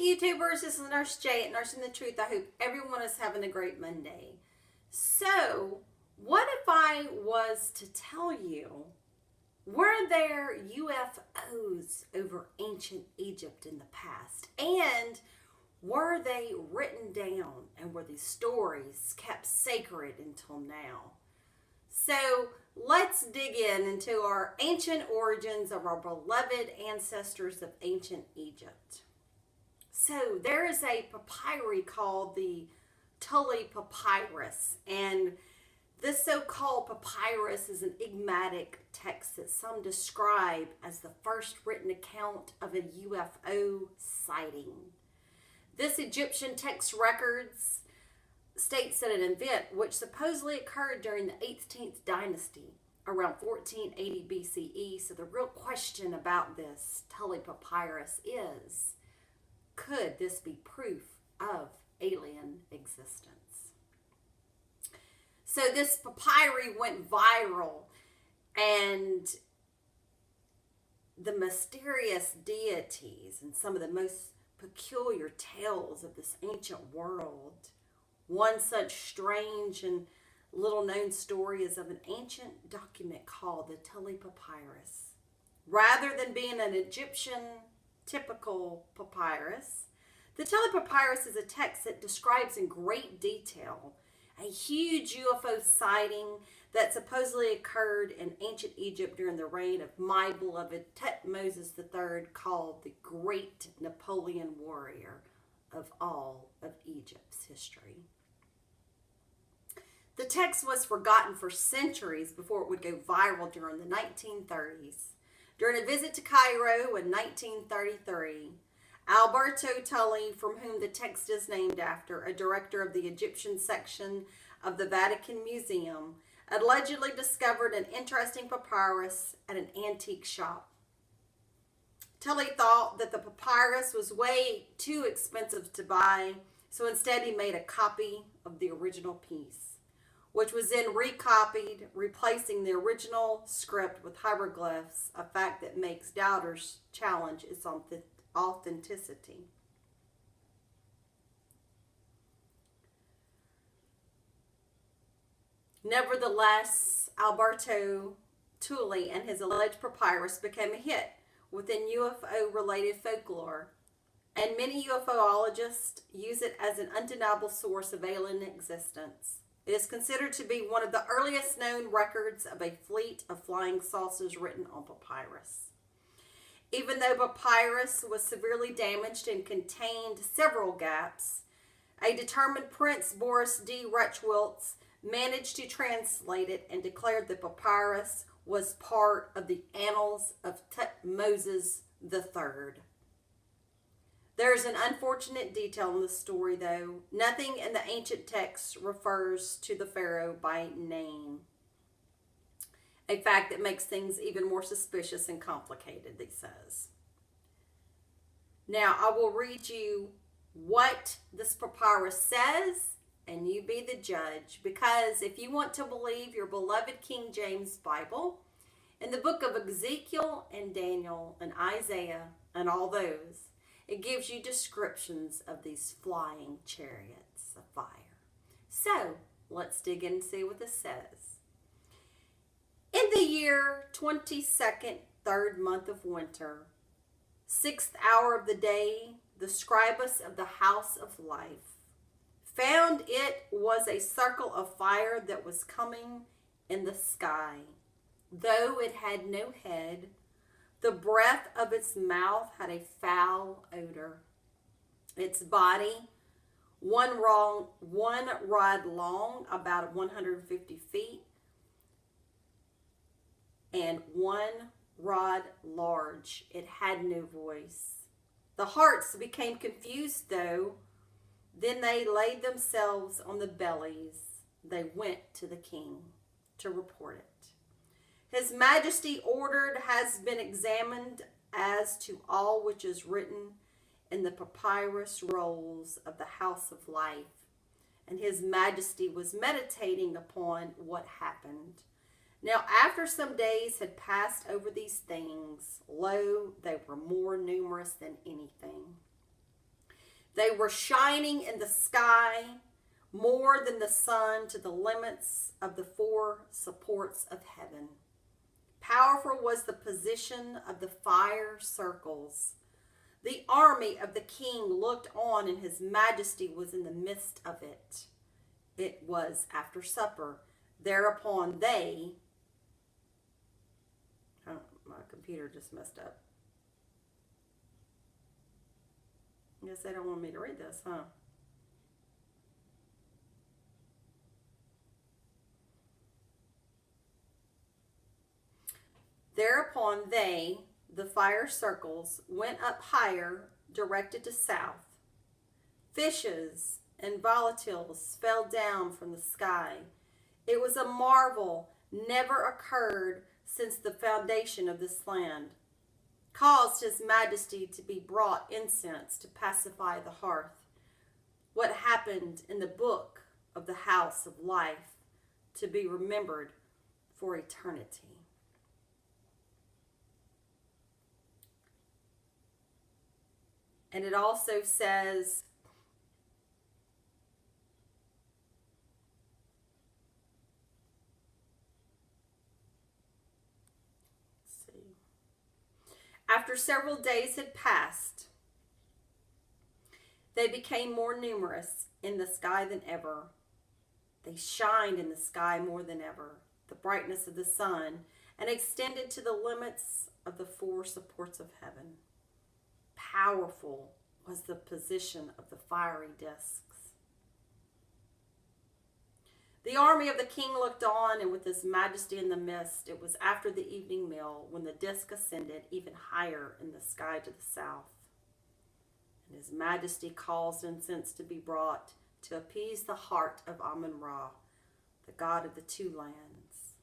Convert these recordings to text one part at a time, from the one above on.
YouTubers, this is Nurse J at Nursing the Truth. I hope everyone is having a great Monday. So, what if I was to tell you, were there UFO'S over ancient Egypt in the past? And were they written down, and were these stories kept sacred until now? So, let's dig into our ancient origins of our beloved ancestors of ancient Egypt. So there is a papyri called the Tulli Papyrus, and this so-called papyrus is an enigmatic text that some describe as the first written account of a UFO sighting. This Egyptian text records states that an event which supposedly occurred during the 18th dynasty around 1480 BCE. So the real question about this Tulli Papyrus is, could this be proof of alien existence? So this papyri went viral, and the mysterious deities and some of the most peculiar tales of this ancient world. One such strange and little known story is of an ancient document called the Tulli Papyrus. Rather than being an Egyptian typical papyrus, the Tulli Papyrus is a text that describes in great detail a huge UFO sighting that supposedly occurred in ancient Egypt during the reign of my beloved Tutmosis III, called the Great Napoleon Warrior of all of Egypt's history. The text was forgotten for centuries before it would go viral during the 1930s. During a visit to Cairo in 1933, Alberto Tulli, from whom the text is named after, a director of the Egyptian section of the Vatican Museum, allegedly discovered an interesting papyrus at an antique shop. Tulli thought that the papyrus was way too expensive to buy, so instead he made a copy of the original piece, which was then recopied, replacing the original script with hieroglyphs, a fact that makes doubters challenge its authenticity. Nevertheless, Alberto Tulli and his alleged papyrus became a hit within UFO-related folklore, and many UFOologists use it as an undeniable source of alien existence. It is considered to be one of the earliest known records of a fleet of flying saucers written on papyrus. Even though papyrus was severely damaged and contained several gaps, a determined Prince Boris D. Rechwiltz managed to translate it and declared the papyrus was part of the annals of Tutmosis III. There's an unfortunate detail in the story, though. Nothing in the ancient text refers to the pharaoh by name, a fact that makes things even more suspicious and complicated, he says. Now, I will read you what this papyrus says, and you be the judge, because if you want to believe your beloved King James Bible, in the book of Ezekiel and Daniel and Isaiah and all those, it gives you descriptions of these flying chariots of fire. So, let's dig in and see what this says. In the year 22nd, 3rd month of winter, 6th hour of the day, the scribus of the house of life found it was a circle of fire that was coming in the sky. Though it had no head, the breath of its mouth had a foul odor. Its body, one rod long, about 150 feet, and 1 rod large. It had no voice. The hearts became confused, though. Then they laid themselves on the bellies. They went to the king to report it. His Majesty ordered has been examined as to all which is written in the papyrus rolls of the house of life. And his Majesty was meditating upon what happened. Now, after some days had passed over these things, lo, they were more numerous than anything. They were shining in the sky more than the sun to the limits of the four supports of heaven. Powerful was the position of the fire circles. The army of the king looked on, and his majesty was in the midst of it. It was after supper. Thereupon they... Oh, my computer just messed up. I guess they don't want me to read this, huh? Thereupon they, the fire circles, went up higher, directed to south. Fishes and volatiles fell down from the sky. It was a marvel never occurred since the foundation of this land. Caused his majesty to be brought incense to pacify the hearth. What happened in the book of the house of life to be remembered for eternity. And it also says, let's see, after several days had passed, they became more numerous in the sky than ever. They shined in the sky more than ever, the brightness of the sun, and extended to the limits of the four supports of heaven. Powerful was the position of the fiery discs. The army of the king looked on, and with his majesty in the midst, it was after the evening meal when the disc ascended even higher in the sky to the south. And his majesty caused incense to be brought to appease the heart of Amun-Ra, the god of the two lands.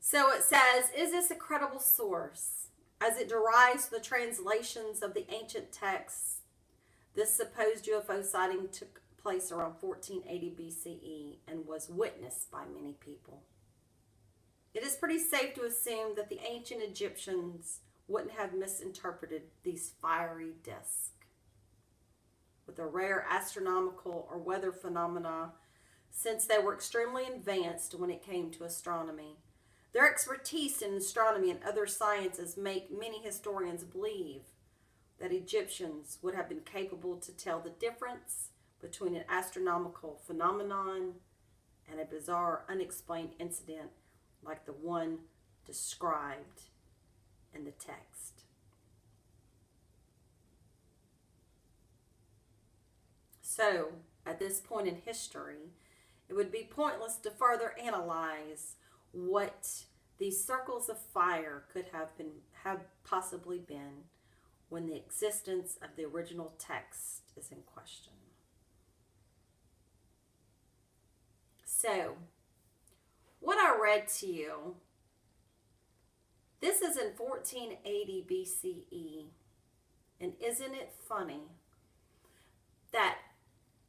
So it says, is this a credible source? As it derives the translations of the ancient texts, this supposed UFO sighting took place around 1480 BCE and was witnessed by many people. It is pretty safe to assume that the ancient Egyptians wouldn't have misinterpreted these fiery discs. With a rare astronomical or weather phenomena, since they were extremely advanced when it came to astronomy. Their expertise in astronomy and other sciences make many historians believe that Egyptians would have been capable to tell the difference between an astronomical phenomenon and a bizarre, unexplained incident like the one described in the text. So, at this point in history, it would be pointless to further analyze what these circles of fire could have possibly been when the existence of the original text is in question. So, what I read to you, this is in 1480 BCE, and isn't it funny that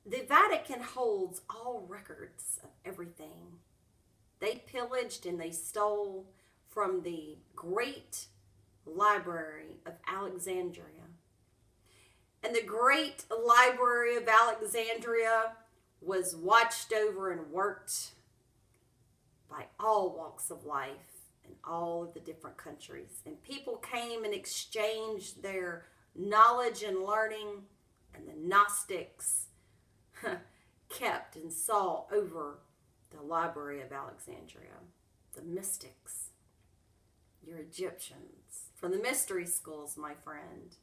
the Vatican holds all records of everything. They pillaged and they stole from the great library of Alexandria. And the great library of Alexandria was watched over and worked by all walks of life in all of the different countries. And people came and exchanged their knowledge and learning, and the Gnostics kept and saw over the Library of Alexandria. The mystics, your Egyptians, from the mystery schools, my friend.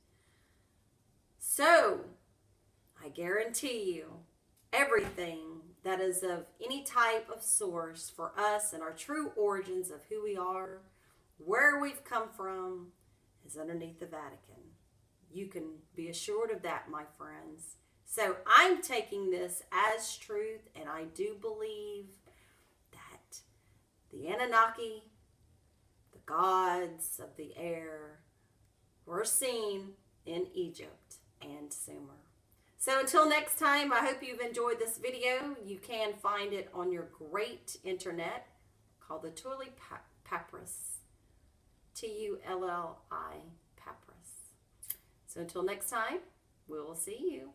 So, I guarantee you, everything that is of any type of source for us and our true origins of who we are, where we've come from, is underneath the Vatican. You can be assured of that, my friends. So I'm taking this as truth, and I do believe that the Anunnaki, the gods of the air, were seen in Egypt and Sumer. So until next time, I hope you've enjoyed this video. You can find it on your great internet called the Tulli Papyrus. Tulli Papyrus. So until next time, we will see you.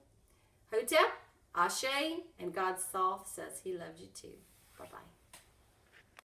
Hotep, Ashe, and God Soft says he loves you too. Bye-bye.